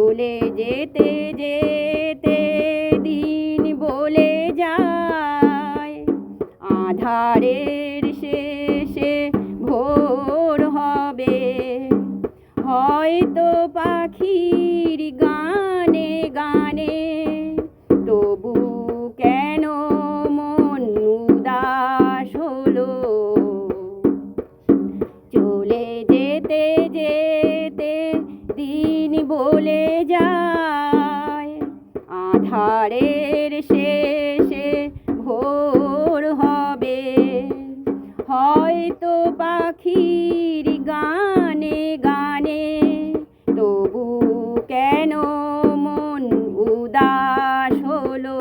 চলে যেতে যেতে দিন বলে যায়, আঁধারের শেষে ভোর হবে। হয়তো পাখির গানে গানে, তবু কেন মন উদাস হলো। চলে যেতে যেতে দিন বলে যায়, আঁধারের শেষে ভোর হবে। হয়তো পাখির গানে গানে, তবু কেন মন উদাস হলো।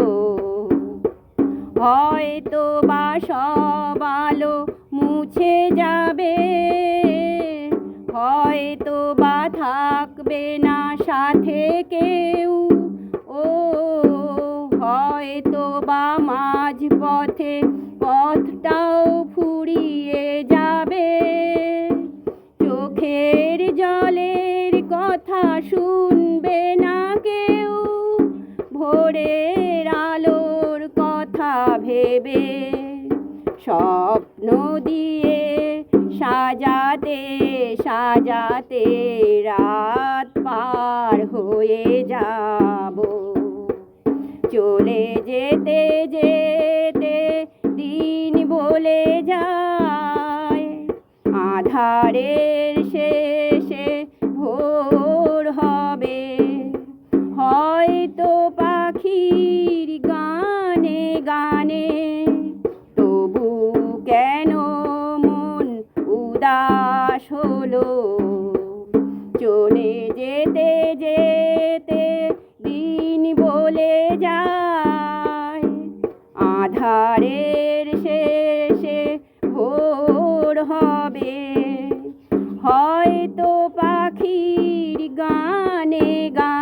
হয়তো বা সব আলো মুছে যাবে, হয়তো বা থাকবে না সাথে কেউ। ও হয়তো বা মাঝ পথে পথটাও ফুরিয়ে যাবে। চোখের জলের কথা শুনবে না কেউ, ভোরের আলোর কথা ভেবে। স্বপ্ন দিয়ে সাজাতে সাজাতে রাত পার হয়ে যাব। চলে যেতে যেতে দিন বলে যায়, আঁধারের শেষে ভোর হবে। হয়তো পাখির গানে গানে, তবু কেন মন উদাস হলো। চলে যেতে যেতে দিন বলে যায়, আঁধারের শেষে ভোর হবে। হয়তো পাখির গানে গানে